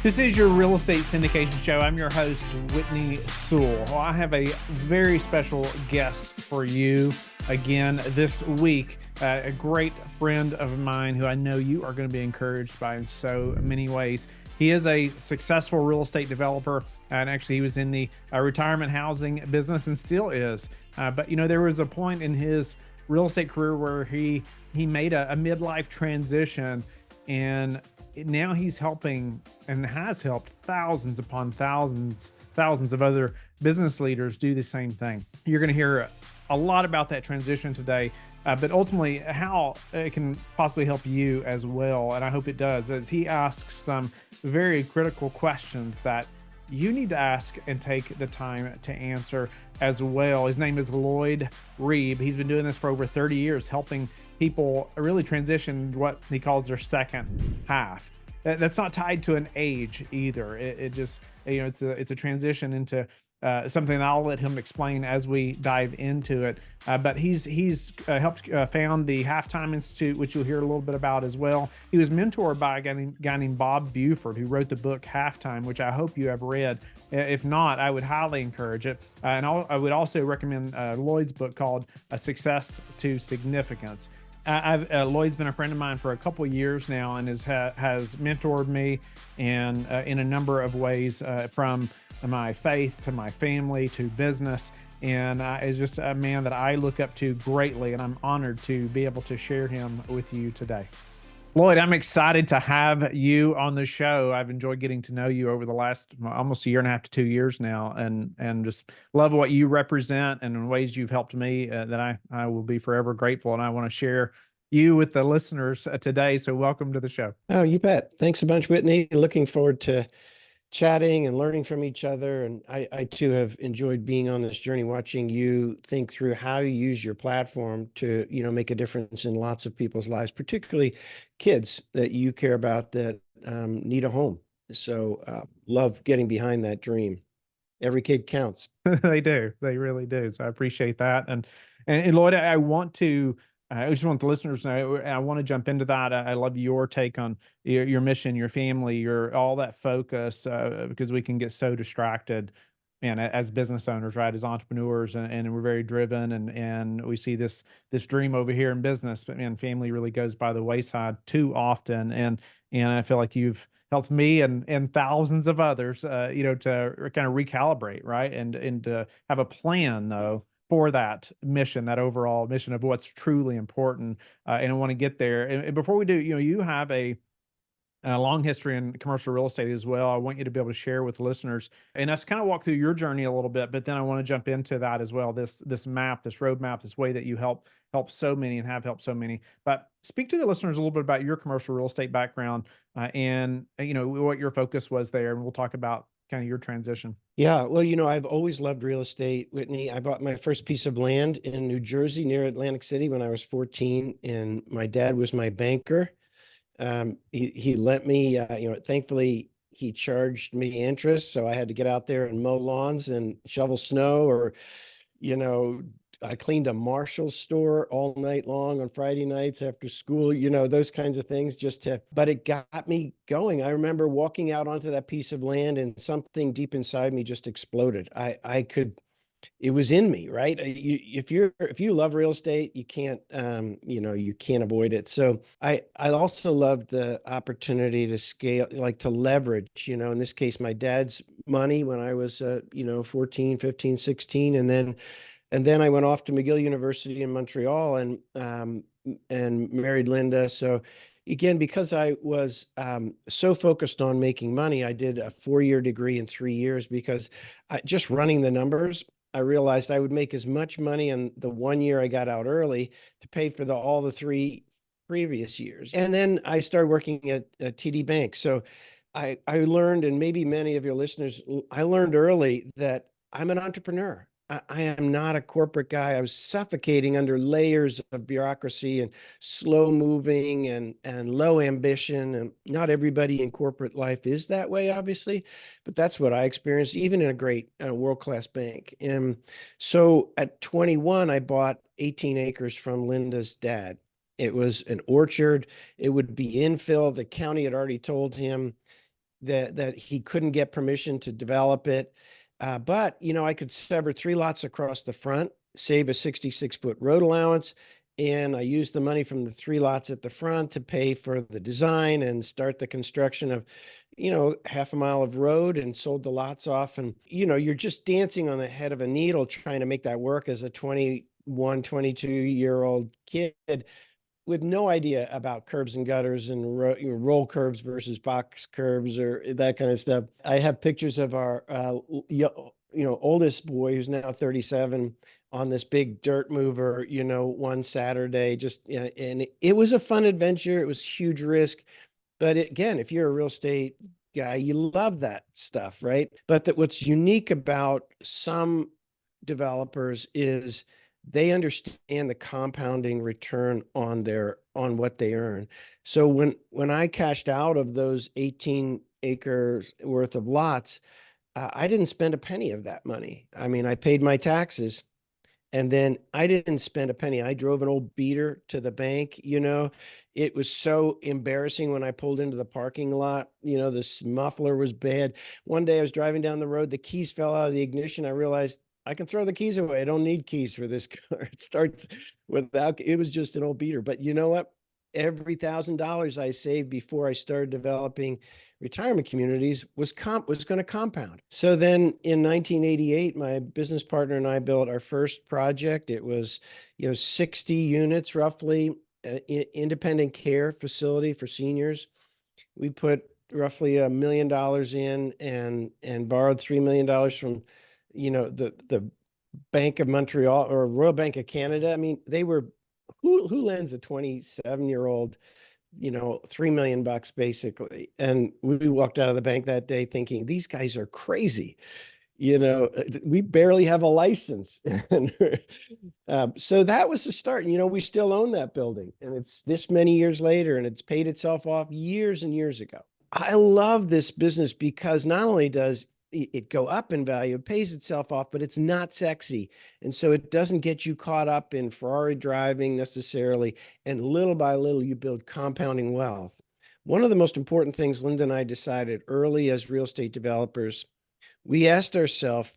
This is your real estate syndication show. I'm your host, Whitney Sewell. Well, I have a very special guest for you again this week. A great friend of mine who I know you are going to be encouraged by in so many ways. He is a successful real estate developer, and actually he was in the retirement housing business and still is. But there was a point in his real estate career where he made a midlife transition, and now he's helping and has helped thousands upon thousands of other business leaders do the same thing. You're going to hear a lot about that transition today, but ultimately how it can possibly help you as well. And I hope it does, as he asks some very critical questions that you need to ask and take the time to answer as well. His name is Lloyd Reeve. He's been doing this for over 30 years, helping people really transition what he calls their second half. That's not tied to an age either. It just, it's a transition into something that I'll let him explain as we dive into it. But he's helped found the Halftime Institute, which you'll hear a little bit about as well. He was mentored by a guy named Bob Buford, who wrote the book Halftime, which I hope you have read. If not, I would highly encourage it. And I would also recommend Lloyd's book called Success to Significance. Lloyd's been a friend of mine for a couple of years now, and has mentored me and in a number of ways, from my faith to my family to business, and is just a man that I look up to greatly, and I'm honored to be able to share him with you today. Lloyd, I'm excited to have you on the show. I've enjoyed getting to know you over the last almost a year and a half to 2 years now, and just love what you represent and in ways you've helped me that I will be forever grateful. And I want to share you with the listeners today. So welcome to the show. Oh, you bet. Thanks a bunch, Whitney. Looking forward to chatting and learning from each other. And I too have enjoyed being on this journey, watching you think through how you use your platform to, make a difference in lots of people's lives, particularly kids that you care about that need a home. So love getting behind that dream. Every kid counts. They do. They really do. So I appreciate that. And Lloyd, I just want the listeners to know, I want to jump into that. I love your take on your mission, your family, your all that focus, because we can get so distracted, and as business owners, right, as entrepreneurs, and we're very driven, and we see this dream over here in business, but man, family really goes by the wayside too often. And I feel like you've helped me and thousands of others, to kind of recalibrate, right, and to have a plan though for that mission, that overall mission of what's truly important. And I want to get there. And before we do, you have a long history in commercial real estate as well. I want you to be able to share with listeners and us kind of walk through your journey a little bit, but then I want to jump into that as well. This map, this roadmap, this way that you help so many and have helped so many. But speak to the listeners a little bit about your commercial real estate background, and what your focus was there. And we'll talk about kind of your transition. Yeah, well, I've always loved real estate, Whitney. I bought my first piece of land in New Jersey near Atlantic City when I was 14, and my dad was my banker. He lent me, thankfully he charged me interest, so I had to get out there and mow lawns and shovel snow, or, I cleaned a Marshall store all night long on Friday nights after school, those kinds of things but it got me going. I remember walking out onto that piece of land and something deep inside me just exploded. It was in me, right? If you love real estate, you can't, you can't avoid it. So I also loved the opportunity to scale, like to leverage, in this case, my dad's money when I was, 14, 15, 16. And then I went off to McGill University in Montreal and married Linda. So again, because I was so focused on making money, I did a 4-year degree in 3 years, because just running the numbers, I realized I would make as much money in the 1 year I got out early to pay for all the 3 previous years. And then I started working at TD Bank. So I learned, and maybe many of your listeners, I learned early that I'm an entrepreneur. I am not a corporate guy. I was suffocating under layers of bureaucracy and slow moving and low ambition. And not everybody in corporate life is that way, obviously, but that's what I experienced, even in a great world-class bank. And so at 21, I bought 18 acres from Linda's dad. It was an orchard. It would be infill. The county had already told him that he couldn't get permission to develop it. But, I could sever 3 lots across the front, save a 66-foot road allowance. And I used the money from the 3 lots at the front to pay for the design and start the construction of, half a mile of road, and sold the lots off. And, you're just dancing on the head of a needle trying to make that work as a 21, 22-year-old kid with no idea about curbs and gutters and roll curbs versus box curbs or that kind of stuff. I have pictures of our oldest boy, who's now 37, on this big dirt mover, one Saturday. And it was a fun adventure. It was huge risk. But again, if you're a real estate guy, you love that stuff, right? But what's unique about some developers is they understand the compounding return on what they earn. So when I cashed out of those 18 acres worth of lots, I didn't spend a penny of that money. I mean, I paid my taxes, and then I didn't spend a penny. I drove an old beater to the bank. It was so embarrassing when I pulled into the parking lot. This muffler was bad. One day I was driving down the road, the keys fell out of the ignition. I realized I can throw the keys away. I don't need keys for this car. It starts without, it was just an old beater. But you know what? Every $1,000 I saved before I started developing retirement communities was going to compound. So then in 1988, my business partner and I built our first project. It was, 60 units roughly, independent care facility for seniors. We put roughly $1 million in and borrowed $3 million from, the Bank of Montreal or Royal Bank of Canada. I mean, they were, who lends a 27-year-old, $3 million basically. And we walked out of the bank that day thinking, these guys are crazy. We barely have a license. So that was the start. We still own that building, and it's this many years later, and it's paid itself off years and years ago. I love this business because not only does it go up in value, it pays itself off, but it's not sexy. And so it doesn't get you caught up in Ferrari driving necessarily. And little by little, you build compounding wealth. One of the most important things Linda and I decided early as real estate developers, we asked ourselves,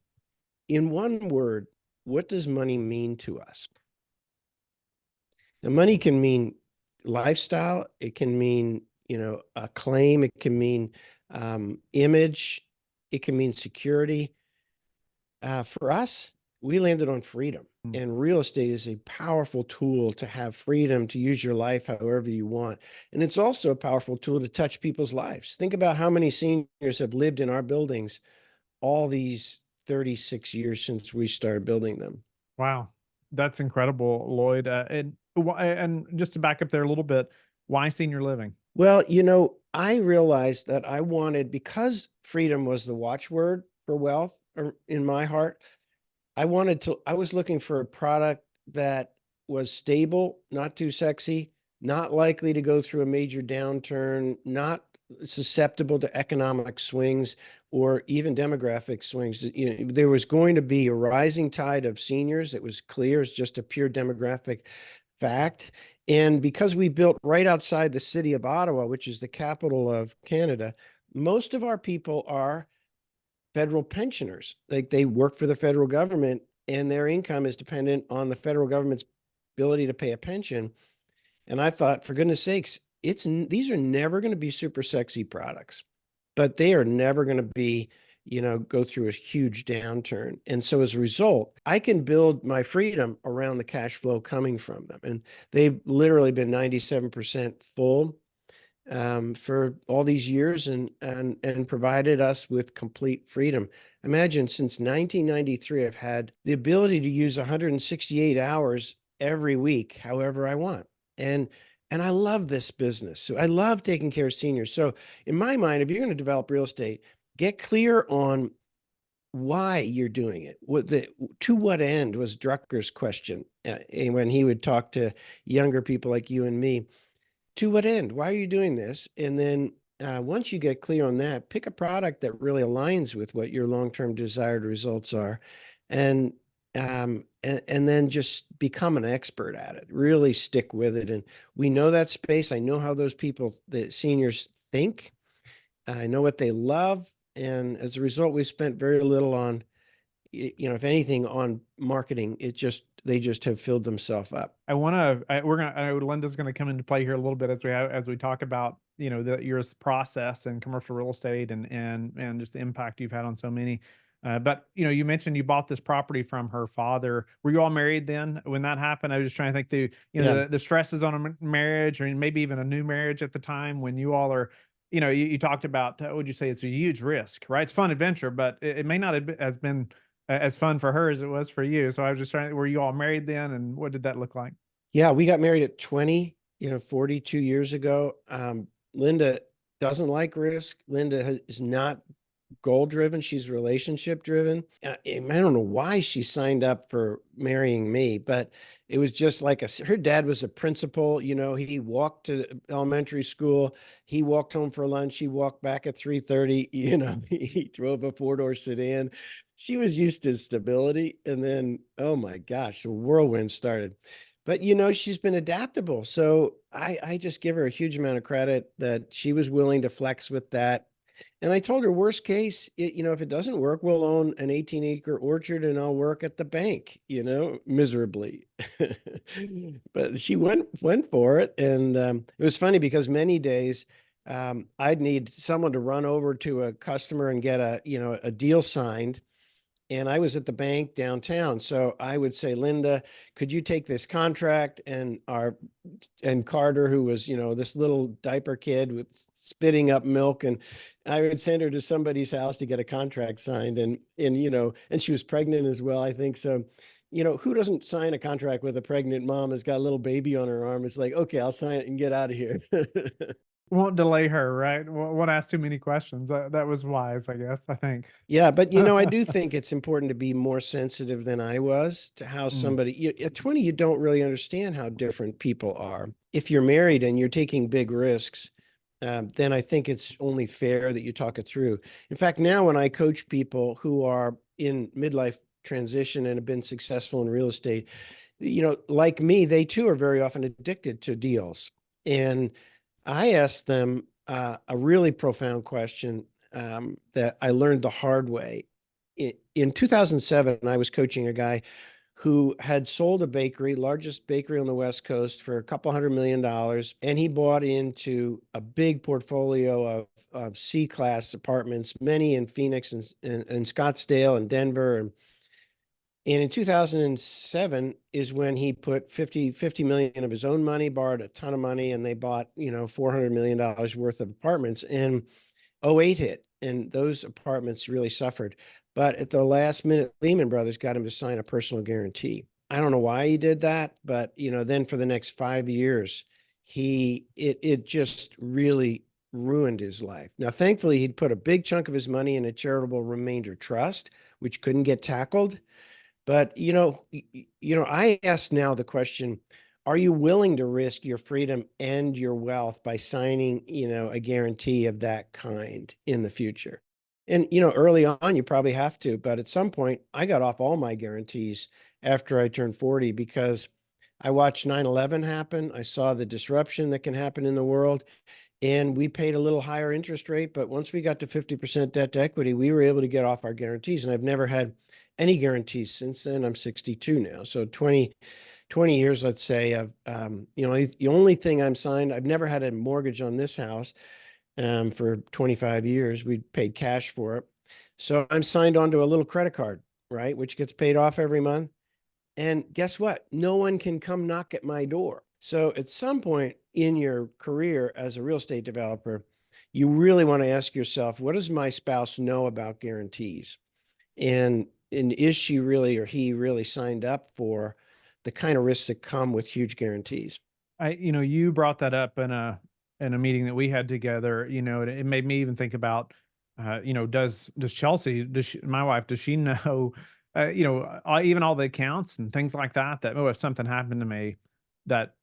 in one word, what does money mean to us? Now, money can mean lifestyle. It can mean, acclaim. It can mean image. It can mean security. For us, we landed on freedom. And real estate is a powerful tool to have freedom to use your life however you want. And it's also a powerful tool to touch people's lives. Think about how many seniors have lived in our buildings all these 36 years since we started building them. Wow. That's incredible, Lloyd. And just to back up there a little bit, why senior living? Well, I realized that I wanted, because freedom was the watchword for wealth in my heart, I was looking for a product that was stable, not too sexy, not likely to go through a major downturn, not susceptible to economic swings or even demographic swings. There was going to be a rising tide of seniors. It was clear. It's just a pure demographic fact. And because we built right outside the city of Ottawa, which is the capital of Canada, most of our people are federal pensioners. Like, they work for the federal government, and their income is dependent on the federal government's ability to pay a pension. And I thought, for goodness sakes, these are never going to be super sexy products, but they are never going to be, go through a huge downturn. And so as a result, I can build my freedom around the cash flow coming from them. And they've literally been 97% full for all these years, and provided us with complete freedom. Imagine, since 1993, I've had the ability to use 168 hours every week, however I want. And I love this business. So I love taking care of seniors. So in my mind, if you're going to develop real estate, get clear on why you're doing it. To what end was Drucker's question when he would talk to younger people like you and me. To what end? Why are you doing this? And then once you get clear on that, pick a product that really aligns with what your long-term desired results are, and then just become an expert at it. Really stick with it. And we know that space. I know how those people, the seniors, think. I know what they love. And as a result, we spent very little on, if anything, on marketing. They just have filled themselves up. I know Linda's going to come into play here a little bit as we talk about, your process and commercial real estate and just the impact you've had on so many. But you mentioned you bought this property from her father. Were you all married then when that happened? I was just trying to think through, Yeah. the stresses on a marriage, or maybe even a new marriage at the time when you all are, you talked about, would you say it's a huge risk, right? It's fun adventure, but it may not have been as fun for her as it was for you. So I was just trying, were you all married then? And what did that look like? Yeah, we got married at 20, 42 years ago. Linda doesn't like risk. Is not goal driven. She's relationship driven. I don't know why she signed up for marrying me, but it was just like her dad was a principal. He walked to elementary school. He walked home for lunch. He walked back at 3:30. He drove a four-door sedan. She was used to stability. And then, oh my gosh, the whirlwind started. But she's been adaptable. So I just give her a huge amount of credit that she was willing to flex with that. And I told her, worst case, if it doesn't work, we'll own an 18-acre orchard and I'll work at the bank, miserably. But she went for it. And it was funny because many days I'd need someone to run over to a customer and get a deal signed. And I was at the bank downtown. So I would say, Linda, could you take this contract? And Carter, who was, this little diaper kid with spitting up milk, and I would send her to somebody's house to get a contract signed. And she was pregnant as well, I think. So, who doesn't sign a contract with a pregnant mom that's got a little baby on her arm? It's like, okay, I'll sign it and get out of here. Won't delay her, right? Won't ask too many questions. That was wise, I guess, I think. Yeah, but I do think it's important to be more sensitive than I was to how Mm. at 20, you don't really understand how different people are. If you're married and you're taking big risks, then I think it's only fair that you talk it through. In fact, now when I coach people who are in midlife transition and have been successful in real estate, like me, they too are very often addicted to deals. And I asked them a really profound question that I learned the hard way. In 2007, I was coaching a guy who had sold a bakery, largest bakery on the West Coast, for a couple $100 million. And he bought into a big portfolio of C-class apartments, many in Phoenix and Scottsdale and Denver. And in 2007 is when he put 50 million of his own money, borrowed a ton of money, and they bought, $400 million worth of apartments. And '08 hit, and those apartments really suffered. But at the last minute, Lehman Brothers got him to sign a personal guarantee. I don't know why he did that, but then for the next 5 years, it just really ruined his life. Now, thankfully, he'd put a big chunk of his money in a charitable remainder trust, which couldn't get tackled. But I ask now the question, are you willing to risk your freedom and your wealth by signing, a guarantee of that kind in the future? And, early on, you probably have to, but at some point I got off all my guarantees after I turned 40 because I watched 9/11 happen. I saw the disruption that can happen in the world, and we paid a little higher interest rate. But once we got to 50% debt to equity, we were able to get off our guarantees. And I've never had any guarantees since then. I'm 62 now. So 20 years, let's say, of, the only thing I'm signed, I've never had a mortgage on this house for 25 years. We paid cash for it. So I'm signed onto a little credit card, right, which gets paid off every month. And guess what? No one can come knock at my door. So at some point in your career as a real estate developer, you really want to ask yourself, what does my spouse know about guarantees? And is she really or he really signed up for the kind of risks that come with huge guarantees? You brought that up in a meeting that we had together. It made me even think about, does Chelsea, my wife, does she know, even all the accounts and things like that, that, oh, if something happened to me, that,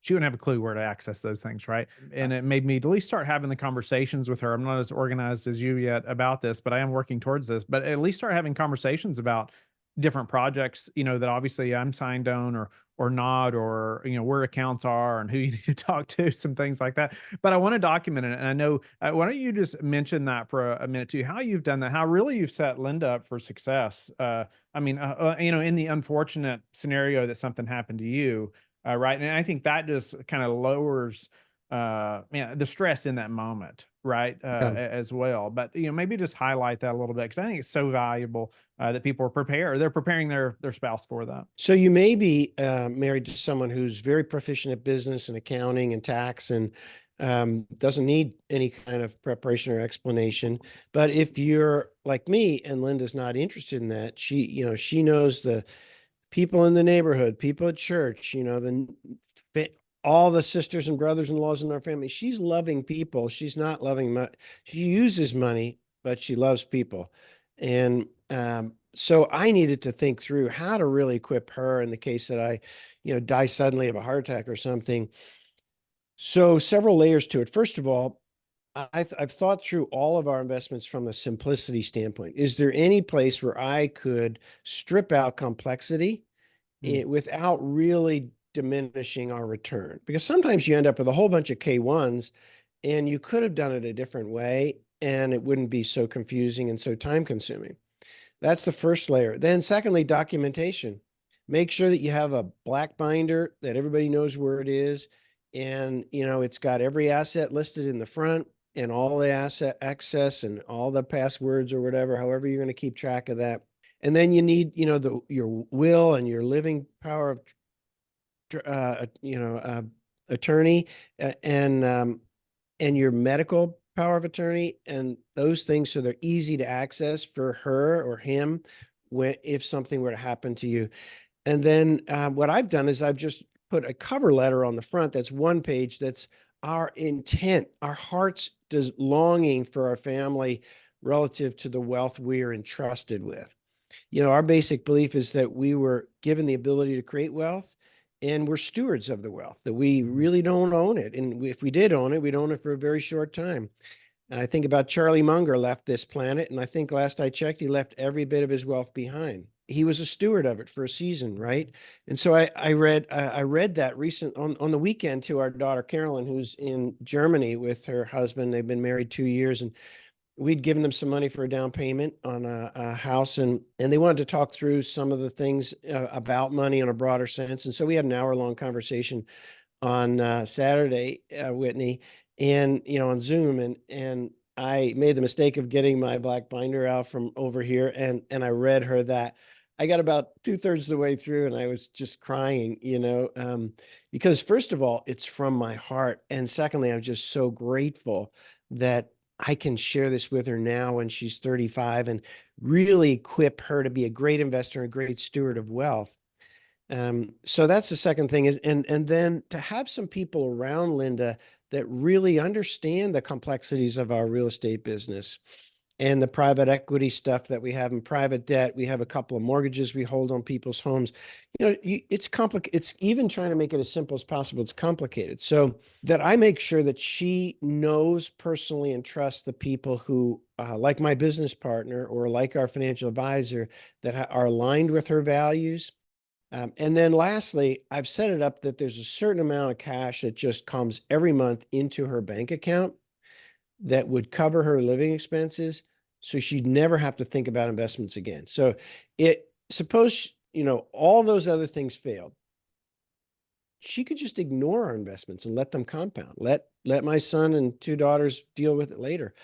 she wouldn't have a clue where to access those things, right? And it made me at least start having the conversations with her. I'm not as organized as you yet about this, but I am working towards this. But at least start having conversations about different projects, that obviously I'm signed on, or not, or where accounts are and who you need to talk to, some things like that. But I want to document it, and I know. Why don't you just mention that for a minute too? How you've done that? How really you've set Linda up for success? I mean, in the unfortunate scenario that something happened to you, right? And I think that just kind of lowers the stress in that moment, right? Yeah. As well. But maybe just highlight that a little bit, because I think it's so valuable that people are prepared. They're preparing their spouse for that. So you may be married to someone who's very proficient at business and accounting and tax and doesn't need any kind of preparation or explanation. But if you're like me and Linda's not interested in that, she knows the people in the neighborhood, people at church, all the sisters and brothers-in-laws in our family. She's loving people. She's not loving money. She uses money, but she loves people. And so I needed to think through how to really equip her in the case that I, die suddenly of a heart attack or something. So several layers to it. First of all, I've thought through all of our investments from the simplicity standpoint. Is there any place where I could strip out complexity without really diminishing our return? Because sometimes you end up with a whole bunch of K1s and you could have done it a different way and it wouldn't be so confusing and so time consuming. That's the first layer. Then secondly, documentation. Make sure that you have a black binder that everybody knows where it is. And, it's got every asset listed in the front and all the asset access and all the passwords or whatever, however you're going to keep track of that. And then you need, your will and your living power of, attorney and your medical power of attorney and those things, so they're easy to access for her or him if something were to happen to you. And then what I've done is I've just put a cover letter on the front. That's one page. That's our intent, our heart's longing for our family relative to the wealth we are entrusted with. Our basic belief is that we were given the ability to create wealth and we're stewards of the wealth, that we really don't own it. And if we did own it, we'd own it for a very short time. I think about Charlie Munger left this planet, and I think last I checked, he left every bit of his wealth behind. He was a steward of it for a season, right? And so I read that recent on the weekend to our daughter Carolyn, who's in Germany with her husband. They've been married 2 years, and we'd given them some money for a down payment on a house, and they wanted to talk through some of the things about money in a broader sense. And so we had an hour-long conversation on Saturday, Whitney, and on Zoom, and I made the mistake of getting my black binder out from over here, and I read her that. I got about 2/3 of the way through and I was just crying, because first of all, it's from my heart. And secondly, I'm just so grateful that I can share this with her now when she's 35 and really equip her to be a great investor and a great steward of wealth. So that's the second thing is, and then to have some people around Linda that really understand the complexities of our real estate business and the private equity stuff that we have in private debt. We have a couple of mortgages we hold on people's homes. It's complicated. It's even trying to make it as simple as possible. It's complicated. So that I make sure that she knows personally and trusts the people who, like my business partner or like our financial advisor, that are aligned with her values. And then lastly, I've set it up that there's a certain amount of cash that just comes every month into her bank account that would cover her living expenses, so she'd never have to think about investments again. So suppose, all those other things failed. She could just ignore our investments and let them compound. Let my son and 2 daughters deal with it later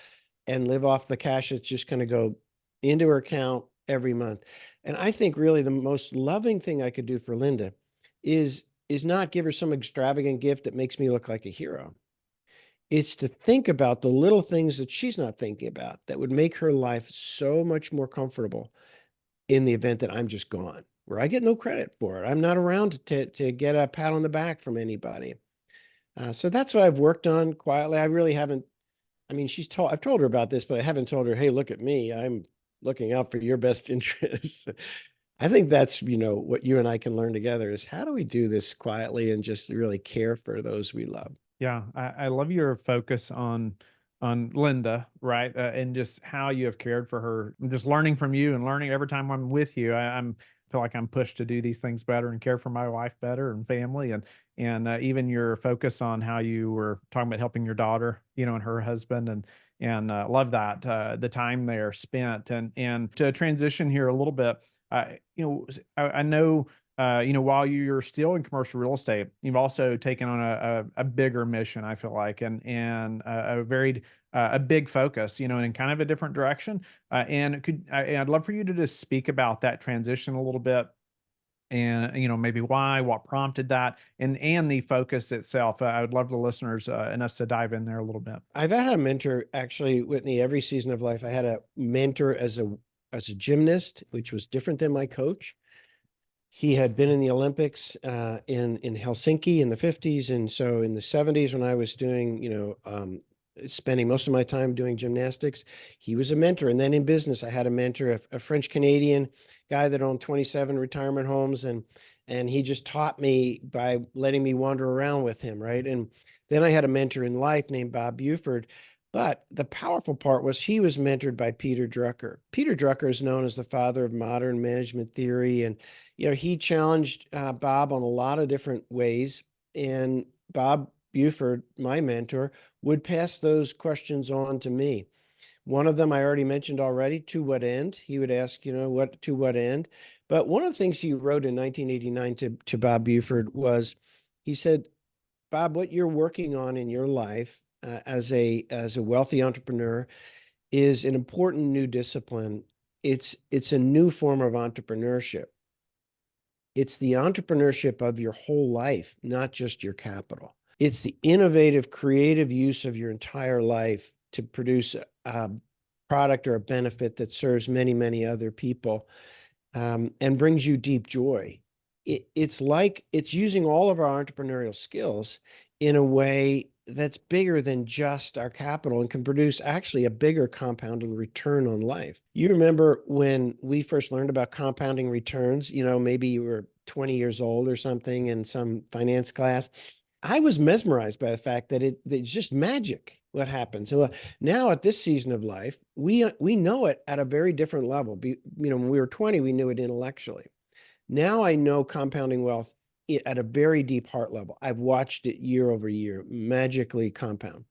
and live off the cash that's just going to go into her account every month. And I think really the most loving thing I could do for Linda is not give her some extravagant gift that makes me look like a hero. It's to think about the little things that she's not thinking about that would make her life so much more comfortable in the event that I'm just gone, where I get no credit for it. I'm not around to get a pat on the back from anybody. So that's what I've worked on quietly. I really haven't, I've told her about this, but I haven't told her, hey, look at me. I'm looking out for your best interests. I think that's, what you and I can learn together is how do we do this quietly and just really care for those we love? Yeah, I love your focus on Linda, right? And just how you have cared for her. I'm just learning from you and learning every time I'm with you. I'm feel like I'm pushed to do these things better and care for my wife better and family. And even your focus on how you were talking about helping your daughter, and her husband, and love that, the time there spent. And to transition here a little bit, I know, while you're still in commercial real estate, you've also taken on a bigger mission, I feel like, and a very a big focus, in kind of a different direction. I'd love for you to just speak about that transition a little bit, and maybe why, what prompted that, and the focus itself. I would love the listeners and us to dive in there a little bit. I've had a mentor, actually, Whitney, every season of life. I had a mentor as a gymnast, which was different than my coach. He had been in the Olympics in Helsinki in the 50s. And so in the 70s, when I was doing, spending most of my time doing gymnastics, he was a mentor. And then in business, I had a mentor, a French Canadian guy that owned 27 retirement homes. And he just taught me by letting me wander around with him, right? And then I had a mentor in life named Bob Buford. But the powerful part was he was mentored by Peter Drucker. Peter Drucker is known as the father of modern management theory. And, he challenged Bob on a lot of different ways. And Bob Buford, my mentor, would pass those questions on to me. One of them I already mentioned already, to what end? He would ask, to what end? But one of the things he wrote in 1989 to Bob Buford was, he said, Bob, what you're working on in your life as a wealthy entrepreneur is an important new discipline. It's a new form of entrepreneurship. It's the entrepreneurship of your whole life, not just your capital. It's the innovative, creative use of your entire life to produce a product or a benefit that serves many, many other people, and brings you deep joy. It's using all of our entrepreneurial skills in a way that's bigger than just our capital and can produce actually a bigger compounding return on life. You remember when we first learned about compounding returns, maybe you were 20 years old or something in some finance class. I was mesmerized by the fact that it's just magic what happens. So now at this season of life, we know it at a very different level. When we were 20, we knew it intellectually. Now I know compounding wealth at a very deep heart level. I've watched it year over year, magically compound.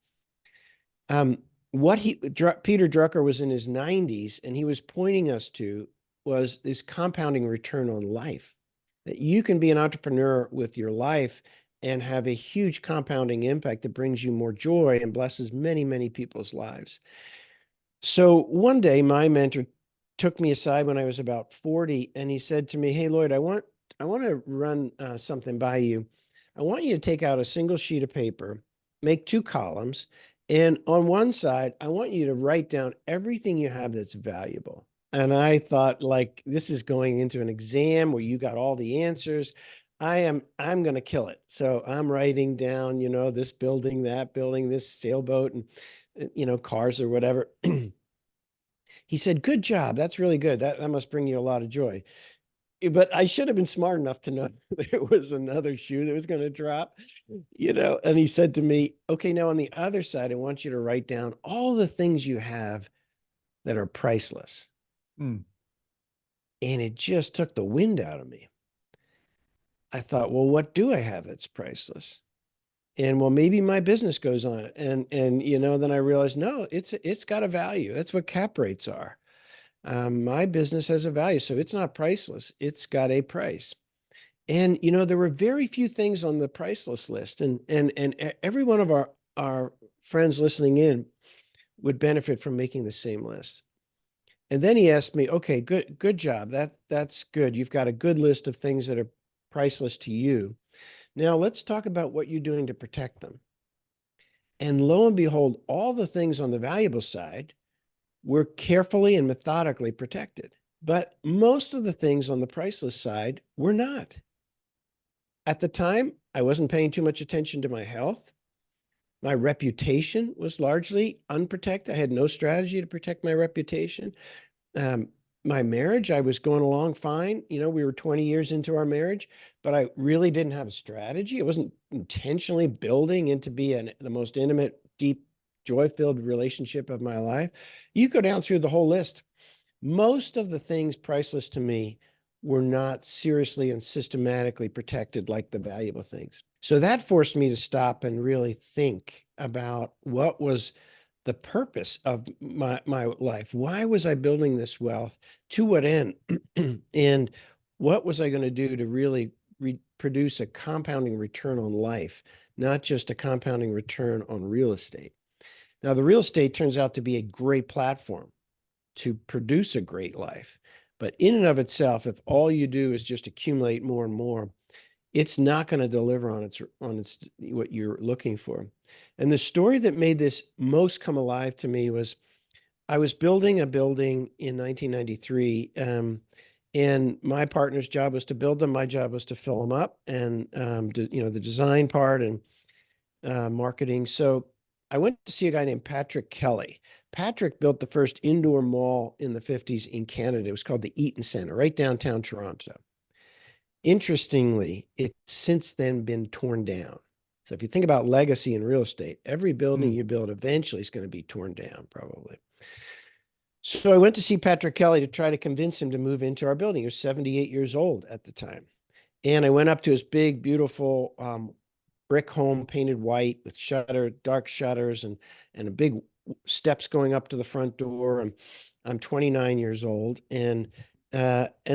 Peter Drucker was in his 90s, and he was pointing us to was this compounding return on life, that you can be an entrepreneur with your life and have a huge compounding impact that brings you more joy and blesses many, many people's lives. So one day, my mentor took me aside when I was about 40, and he said to me, "Hey, Lloyd, I want to run something by you. I want you to take out a single sheet of paper, make 2 columns, and on one side, I want you to write down everything you have that's valuable." And I thought, like, this is going into an exam where you got all the answers. I'm going to kill it. So I'm writing down, this building, that building, this sailboat, and, cars or whatever. He said, "Good job. That's really good. That must bring you a lot of joy." But I should have been smart enough to know there was another shoe that was going to drop, and he said to me, "Okay, now on the other side, I want you to write down all the things you have that are priceless." Mm. And it just took the wind out of me. I thought, well, what do I have that's priceless? And well, maybe my business goes on it. And then I realized, no, it's got a value. That's what cap rates are. My business has a value, so it's not priceless. It's got a price. And, there were very few things on the priceless list. And every one of our friends listening in would benefit from making the same list. And then he asked me, "Okay, good job. That's good. You've got a good list of things that are priceless to you. Now let's talk about what you're doing to protect them." And lo and behold, all the things on the valuable side were carefully and methodically protected. But most of the things on the priceless side were not. At the time, I wasn't paying too much attention to my health. My reputation was largely unprotected. I had no strategy to protect my reputation. My marriage, I was going along fine. We were 20 years into our marriage, but I really didn't have a strategy. I wasn't intentionally building into be the most intimate, deep, joy-filled relationship of my life. You go down through the whole list. Most of the things priceless to me were not seriously and systematically protected like the valuable things. So that forced me to stop and really think about what was the purpose of my life. Why was I building this wealth? To what end? And what was I going to do to really produce a compounding return on life, not just a compounding return on real estate? Now, the real estate turns out to be a great platform to produce a great life. But in and of itself, if all you do is just accumulate more and more, it's not going to deliver on its what you're looking for. And the story that made this most come alive to me was I was building a building in 1993, and my partner's job was to build them. My job was to fill them up, and the design part and marketing. So I went to see a guy named Patrick Kelly. Patrick built the first indoor mall in the 50s in Canada. It was called the Eaton Centre, right downtown Toronto. Interestingly, it's since then been torn down. So if you think about legacy in real estate, every building you build eventually is going to be torn down, probably. So I went to see Patrick Kelly to try to convince him to move into our building. He was 78 years old at the time. And I went up to his big, beautiful brick home painted white with dark shutters and a big steps going up to the front door. And I'm 29 years old. And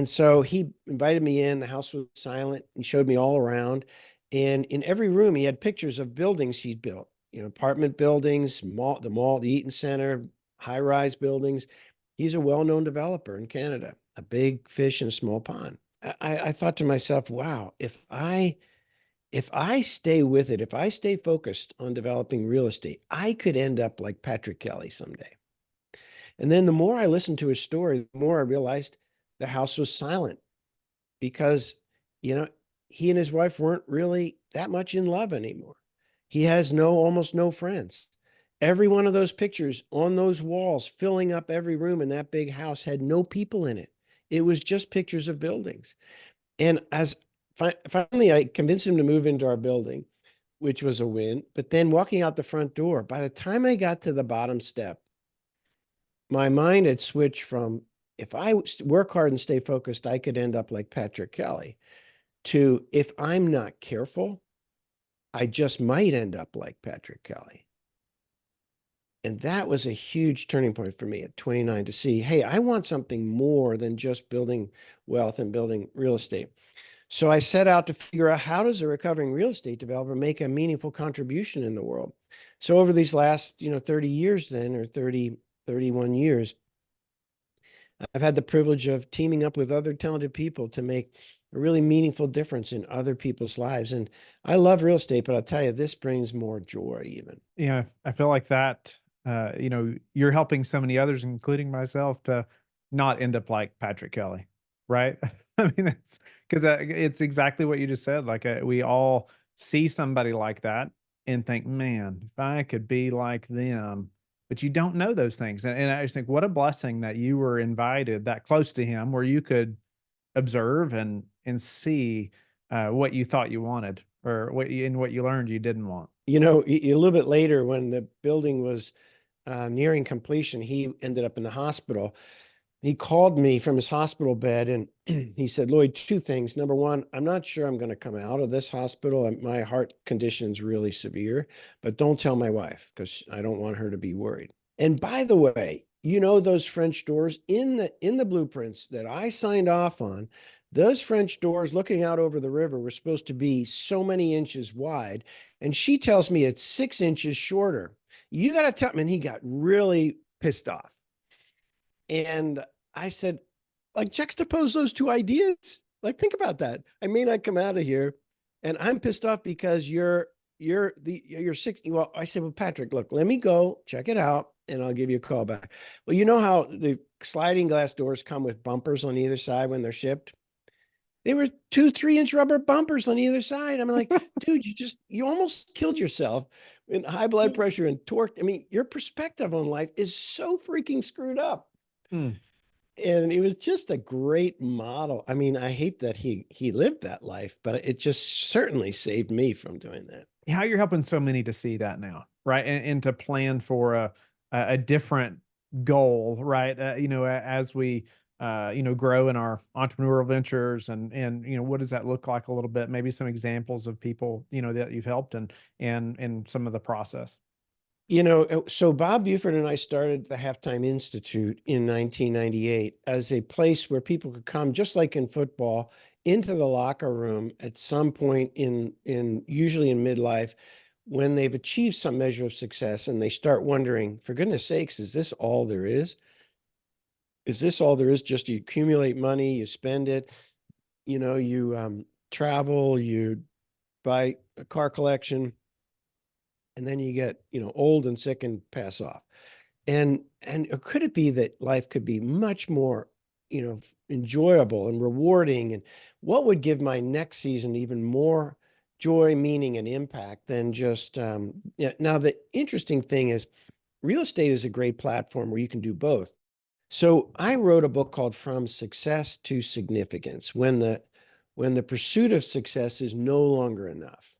so he invited me in. The house was silent and showed me all around. And in every room, he had pictures of buildings he'd built, apartment buildings, the mall, the Eaton Center, high-rise buildings. He's a well-known developer in Canada, a big fish in a small pond. I thought to myself, wow, if I stay with it, if I stay focused on developing real estate, I could end up like Patrick Kelly someday. And then the more I listened to his story, the more I realized the house was silent because, he and his wife weren't really that much in love anymore. He has almost no friends. Every one of those pictures on those walls, filling up every room in that big house, had no people in it. It was just pictures of buildings. And finally, I convinced him to move into our building, which was a win. But then walking out the front door, by the time I got to the bottom step, my mind had switched from, if I work hard and stay focused, I could end up like Patrick Kelly, to if I'm not careful, I just might end up like Patrick Kelly. And that was a huge turning point for me at 29 to see, hey, I want something more than just building wealth and building real estate. So I set out to figure out, how does a recovering real estate developer make a meaningful contribution in the world? So over these last, 30 years then, or 31 years, I've had the privilege of teaming up with other talented people to make a really meaningful difference in other people's lives. And I love real estate, but I'll tell you, this brings more joy even. Yeah, I feel like that, you're helping so many others, including myself, to not end up like Patrick Kelly, right? I mean, it's because it's exactly what you just said. Like, we all see somebody like that and think, man, if I could be like them, but you don't know those things. And I just think, what a blessing that you were invited that close to him where you could observe and see what you thought you wanted, or what you learned you didn't want. A little bit later, when the building was nearing completion, he ended up in the hospital. He called me from his hospital bed and he said, Lloyd, two things. Number one, I'm not sure I'm going to come out of this hospital. My heart condition's really severe, but don't tell my wife because I don't want her to be worried. And by the way, those French doors in the blueprints that I signed off on, those French doors looking out over the river were supposed to be so many inches wide. And she tells me it's 6 inches shorter. You got to tell me. And he got really pissed off. And I said, like, juxtapose those two ideas. Like, think about that. I may not come out of here and I'm pissed off because you're 60. Well, I said, well, Patrick, look, let me go check it out and I'll give you a call back. Well, you know how the sliding glass doors come with bumpers on either side when they're shipped? They were 2-3 inch rubber bumpers on either side. I'm like, dude, you almost killed yourself in high blood pressure and torque. I mean, your perspective on life is so freaking screwed up. And it was just a great model. I mean, I hate that he lived that life, but it just certainly saved me from doing that. How you're helping so many to see that now, right? And to plan for a different goal, right? As we grow in our entrepreneurial ventures, and what does that look like a little bit? Maybe some examples of people, that you've helped and some of the process. So Bob Buford and I started the Halftime Institute in 1998 as a place where people could come, just like in football, into the locker room at some point in usually in midlife when they've achieved some measure of success and they start wondering, for goodness sakes, is this all there is? Is this all there is? Just you accumulate money, you spend it, you travel, you buy a car collection, and then you get, old and sick and pass off. And could it be that life could be much more, enjoyable and rewarding? And what would give my next season even more joy, meaning, and impact than just yeah. Now, the interesting thing is real estate is a great platform where you can do both. So I wrote a book called From Success to Significance, when the pursuit of success is no longer enough.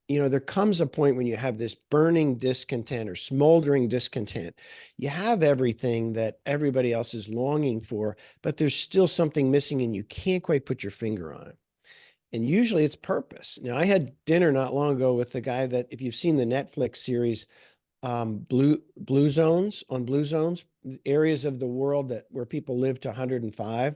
There comes a point when you have this burning discontent or smoldering discontent. You have everything that everybody else is longing for, but there's still something missing and you can't quite put your finger on it. And usually it's purpose. Now, I had dinner not long ago with the guy that, if you've seen the Netflix series, Blue Zones, areas of the world where people live to 105.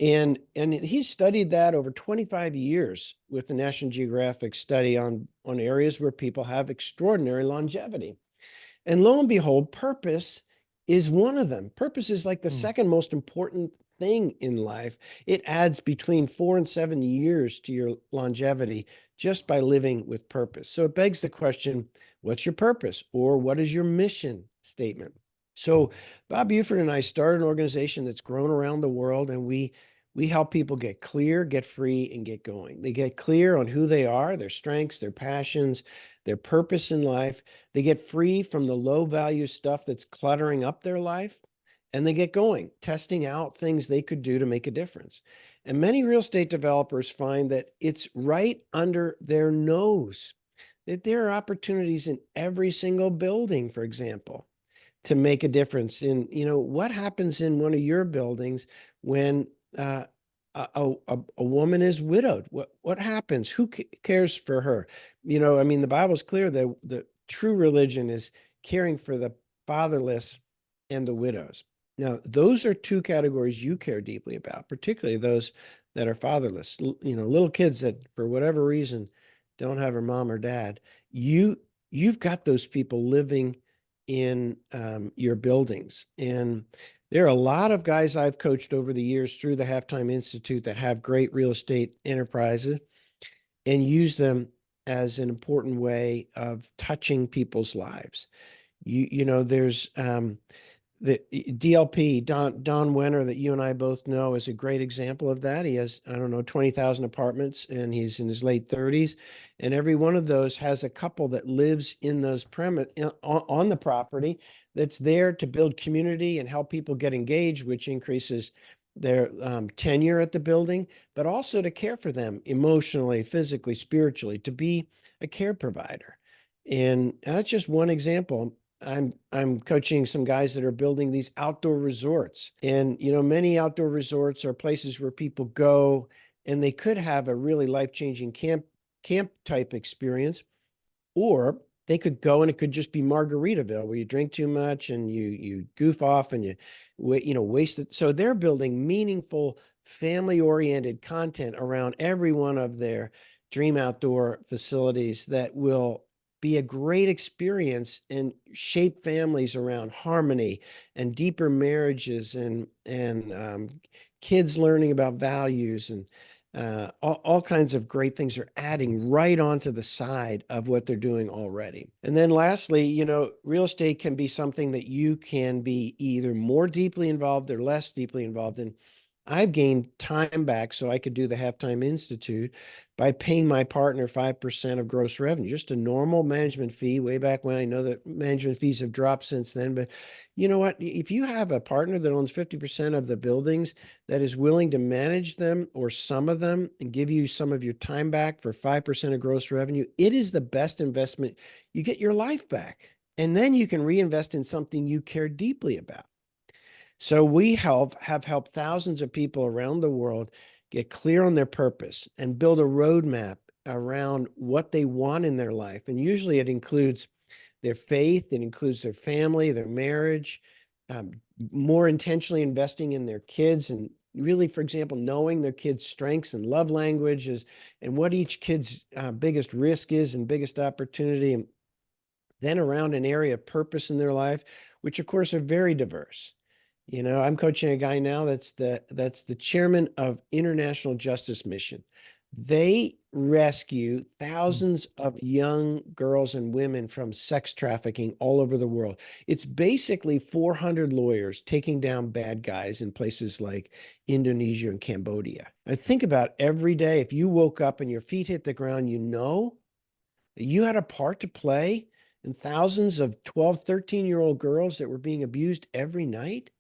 And he studied that over 25 years with the National Geographic study on areas where people have extraordinary longevity. And lo and behold, purpose is one of them. Purpose is like the second most important thing in life. It adds between 4 and 7 years to your longevity just by living with purpose. So it begs the question, what's your purpose? Or what is your mission statement? So Bob Buford and I started an organization that's grown around the world, and we help people get clear, get free, and get going. They get clear on who they are, their strengths, their passions, their purpose in life. They get free from the low value stuff that's cluttering up their life, and they get going, testing out things they could do to make a difference. And many real estate developers find that it's right under their nose, that there are opportunities in every single building, for example, to make a difference in, what happens in one of your buildings when a woman is widowed. What happens? Who cares for her? The Bible's clear that the true religion is caring for the fatherless and the widows. Now, those are two categories you care deeply about, particularly those that are fatherless. Little kids that, for whatever reason, don't have a mom or dad. You've got those people living in your buildings. And there are a lot of guys I've coached over the years through the Halftime Institute that have great real estate enterprises and use them as an important way of touching people's lives. There's the DLP, Don Wenner, that you and I both know, is a great example of that. He has, 20,000 apartments, and he's in his late 30s. And every one of those has a couple that lives in those on the property, that's there to build community and help people get engaged, which increases their tenure at the building, but also to care for them emotionally, physically, spiritually, to be a care provider. And that's just one example. I'm coaching some guys that are building these outdoor resorts. And, many outdoor resorts are places where people go and they could have a really life-changing camp type experience, or they could go and it could just be Margaritaville, where you drink too much and you goof off and you waste it. So they're building meaningful, family-oriented content around every one of their dream outdoor facilities that will be a great experience and shape families around harmony and deeper marriages and kids learning about values and all kinds of great things are adding right onto the side of what they're doing already. And then lastly, real estate can be something that you can be either more deeply involved or less deeply involved in. I've gained time back so I could do the Halftime Institute by paying my partner 5% of gross revenue, just a normal management fee way back when. I know that management fees have dropped since then, but you know what? If you have a partner that owns 50% of the buildings that is willing to manage them or some of them and give you some of your time back for 5% of gross revenue, it is the best investment. You get your life back, and then you can reinvest in something you care deeply about. So we have helped thousands of people around the world get clear on their purpose and build a roadmap around what they want in their life. And usually it includes their faith, it includes their family, their marriage, um, more intentionally investing in their kids, and really, for example, knowing their kids' strengths and love languages and what each kid's biggest risk is and biggest opportunity. And then around an area of purpose in their life, which of course are very diverse. You know, I'm coaching a guy now that's the chairman of International Justice Mission. They rescue Mm. thousands of young girls and women from sex trafficking all over the world. It's basically 400 lawyers taking down bad guys in places like Indonesia and Cambodia. I think about every day, if you woke up and your feet hit the ground, you know that you had a part to play in thousands of 12, 13-year-old girls that were being abused every night,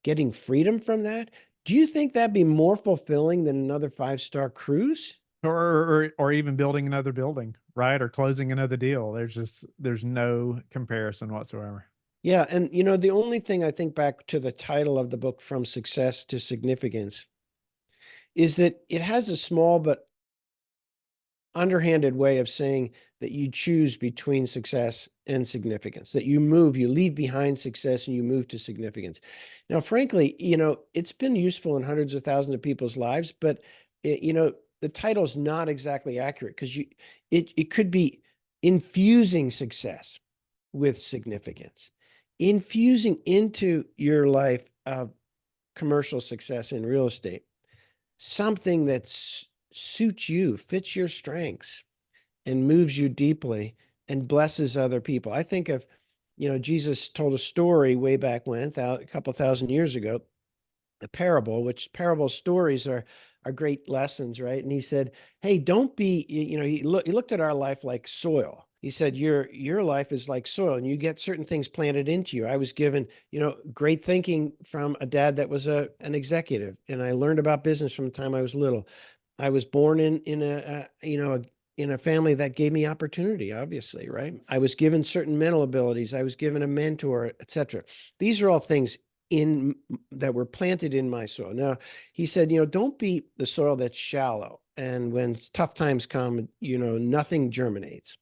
getting freedom from that. Do you think that'd be more fulfilling than another five-star cruise? Or even building another building, right? Or closing another deal. There's no comparison whatsoever. Yeah. And, you know, the only thing I think back to the title of the book, From Success to Significance, is that it has a small but underhanded way of saying that you choose between success and significance, that you leave behind success and you move to significance. Now, frankly, you know, it's been useful in hundreds of thousands of people's lives, but you know, the title's not exactly accurate because it could be infusing success with significance, infusing into your life of commercial success in real estate, something that suits you, fits your strengths, and moves you deeply and blesses other people. I think of, you know, Jesus told a story way back when, a couple thousand years ago, the parable, which parable stories are great lessons, right? And he said, hey, don't be, you know, he looked at our life like soil. He said, your life is like soil and you get certain things planted into you. I was given, you know, great thinking from a dad that was an executive, and I learned about business from the time I was little. I was born in you know, in a family that gave me opportunity, obviously, right? I was given certain mental abilities. I was given a mentor, etc. These are all things in that were planted in my soil. Now, he said, you know, don't be the soil that's shallow. And when tough times come, you know, nothing germinates.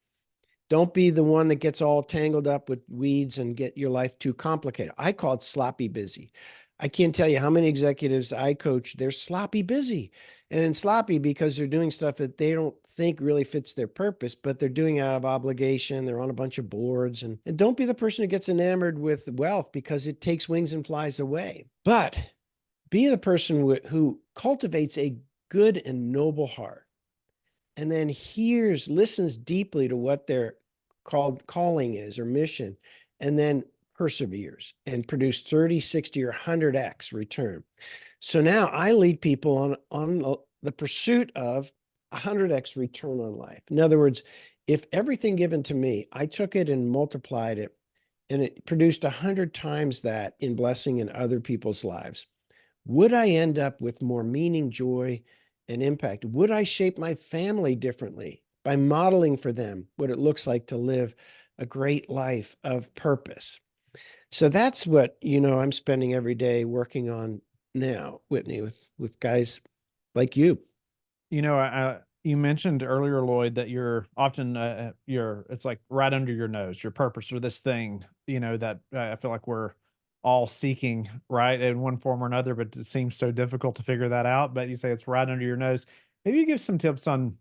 Don't be the one that gets all tangled up with weeds and get your life too complicated. I call it sloppy busy. I can't tell you how many executives I coach, they're sloppy busy. And sloppy because they're doing stuff that they don't think really fits their purpose, but they're doing out of obligation. They're on a bunch of boards. And don't be the person who gets enamored with wealth because it takes wings and flies away. But be the person who cultivates a good and noble heart and then listens deeply to what their calling is or mission, and then perseveres and produce 30, 60, or 100x return. So now I lead people on the pursuit of 100x return on life. In other words, if everything given to me, I took it and multiplied it, and it produced 100 times that in blessing in other people's lives, would I end up with more meaning, joy, and impact? Would I shape my family differently by modeling for them what it looks like to live a great life of purpose? So that's what, you know, I'm spending every day working on now, Whitney, with guys like you. You know, you mentioned earlier, Lloyd, that you're often it's like right under your nose, your purpose or this thing, you know, that I feel like we're all seeking, right, in one form or another, but it seems so difficult to figure that out. But you say it's right under your nose. Maybe you give some tips on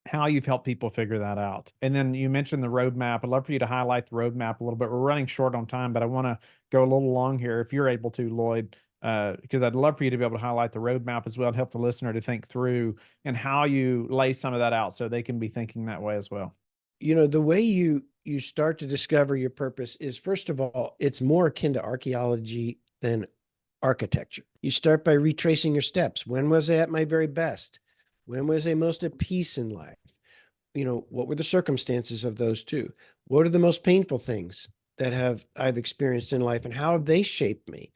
how you've helped people figure that out. And then you mentioned the roadmap. I'd love for you to highlight the roadmap a little bit. We're running short on time, but I want to go a little long here if you're able to, Lloyd, because I'd love for you to be able to highlight the roadmap as well and help the listener to think through and how you lay some of that out so they can be thinking that way as well. You know, the way you start to discover your purpose is, first of all, it's more akin to archaeology than architecture. You start by retracing your steps. When was I at my very best? When was I most at peace in life? You know, what were the circumstances of those two? What are the most painful things that I've experienced in life, and how have they shaped me?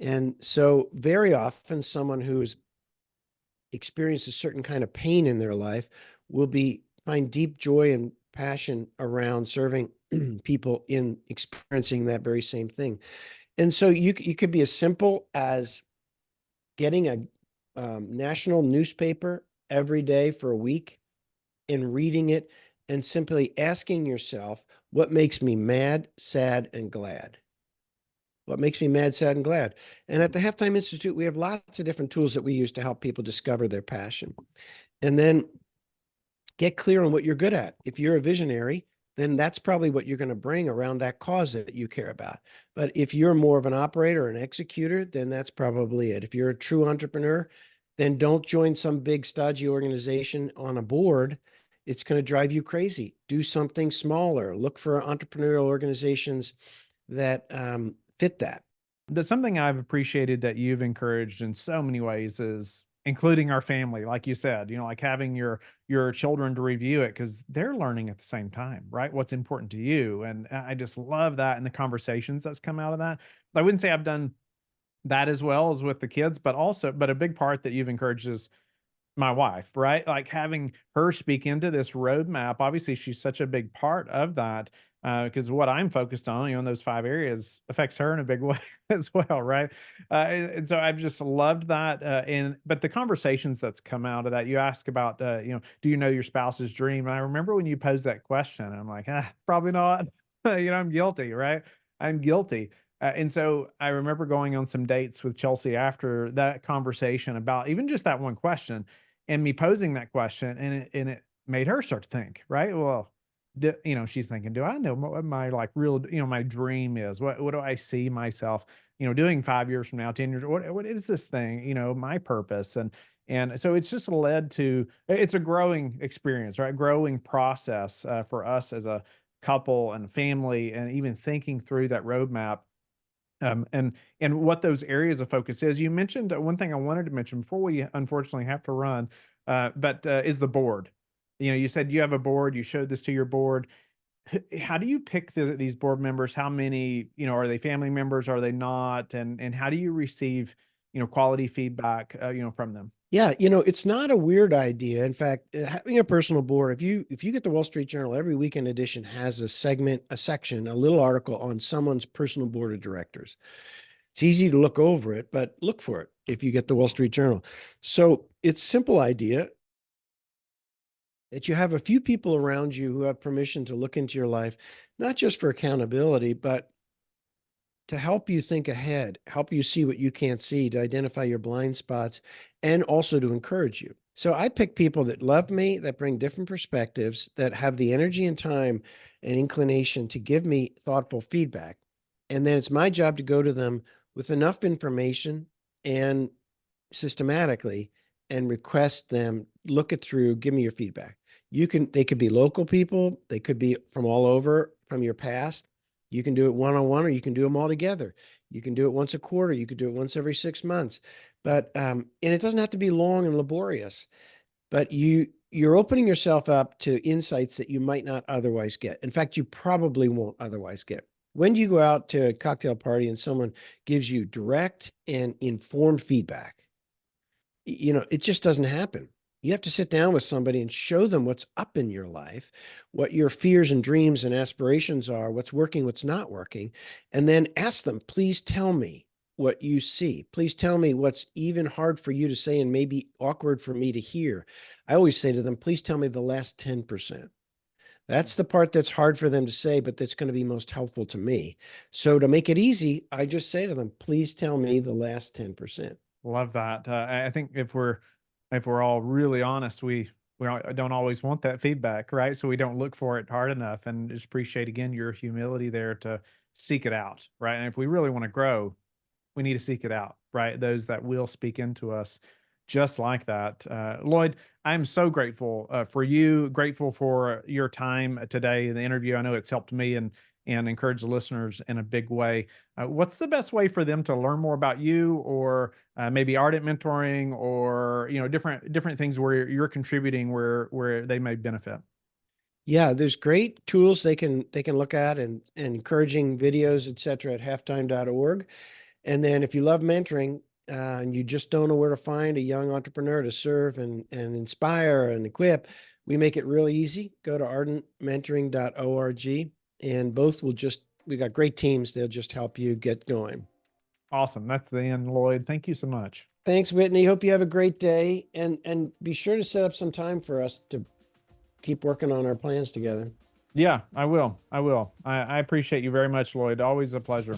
And so very often someone who's experienced a certain kind of pain in their life will find deep joy and passion around serving people in experiencing that very same thing. And so you could be as simple as getting a national newspaper every day for a week and reading it and simply asking yourself, what makes me mad, sad, and glad? What makes me mad, sad, and glad? And at the Halftime Institute, we have lots of different tools that we use to help people discover their passion. And then get clear on what you're good at. If you're a visionary, then that's probably what you're going to bring around that cause that you care about. But if you're more of an operator or an executor, then that's probably it. If you're a true entrepreneur, then don't join some big stodgy organization on a board. It's going to drive you crazy. Do something smaller. Look for entrepreneurial organizations that fit that. That's something I've appreciated that you've encouraged in so many ways is including our family, like you said, like having your children to review it because they're learning at the same time, right? What's important to you. And I just love that and the conversations that's come out of that. I wouldn't say I've done that as well as with the kids, but a big part that you've encouraged is my wife, right? Like having her speak into this roadmap. Obviously, she's such a big part of that because what I'm focused on, in those 5 areas affects her in a big way as well, right? And so I've just loved that. But the conversations that's come out of that, you ask about, do you know your spouse's dream? And I remember when you posed that question, I'm like, probably not. I'm guilty, right? I'm guilty. And so I remember going on some dates with Chelsea after that conversation about even just that one question and me posing that question, and it made her start to think, right? Well, she's thinking, do I know what my like real, my dream is? What do I see myself, doing 5 years from now, 10 years? What is this thing? My purpose, and so it's just led to it's a growing experience, right? Growing process for us as a couple and family, and even thinking through that roadmap and what those areas of focus is. You mentioned one thing I wanted to mention before we unfortunately have to run, but is the board. You said you have a board. You showed this to your board. How do you pick these board members? How many? Are they family members? Are they not? And how do you receive quality feedback from them? Yeah, it's not a weird idea. In fact, having a personal board, if you get the Wall Street Journal, every weekend edition has a segment, a section, a little article on someone's personal board of directors. It's easy to look over it, but look for it if you get the Wall Street Journal. So it's simple idea that you have a few people around you who have permission to look into your life, not just for accountability, but to help you think ahead, help you see what you can't see, to identify your blind spots, and also to encourage you. So I pick people that love me, that bring different perspectives, that have the energy and time and inclination to give me thoughtful feedback. And then it's my job to go to them with enough information and systematically and request them look it through, give me your feedback. They could be local people, they could be from all over from your past. You can do it one-on-one, or you can do them all together. You can do it once a quarter. You could do it once every 6 months. But and it doesn't have to be long and laborious. But you're opening yourself up to insights that you might not otherwise get. In fact, you probably won't otherwise get. When do you go out to a cocktail party and someone gives you direct and informed feedback? It just doesn't happen. You have to sit down with somebody and show them what's up in your life, what your fears and dreams and aspirations are, what's working, what's not working, and then ask them, please tell me what you see. Please tell me what's even hard for you to say and maybe awkward for me to hear. I always say to them, please tell me the last 10%. That's the part that's hard for them to say, but that's going to be most helpful to me. So to make it easy, I just say to them, please tell me the last 10%. Love that. I think if we're all really honest, we don't always want that feedback, right? So we don't look for it hard enough, and just appreciate again your humility there to seek it out, right? And if we really want to grow, we need to seek it out, right? Those that will speak into us just like that. Lloyd, I'm so grateful for you, grateful for your time today, the interview. I know it's helped me and encourage the listeners in a big way. What's the best way for them to learn more about you, or maybe Ardent Mentoring, or different things where you're contributing, where they may benefit? Yeah, there's great tools they can look at and encouraging videos, et cetera, at halftime.org. And then if you love mentoring and you just don't know where to find a young entrepreneur to serve and inspire and equip, we make it really easy. Go to ardentmentoring.org and both will just we got great teams. They'll just help you get going. Awesome. That's the end, Lloyd. Thank you so much. Thanks, Whitney. Hope you have a great day, and be sure to set up some time for us to keep working on our plans together. Yeah, I will. I appreciate you very much, Lloyd. Always a pleasure.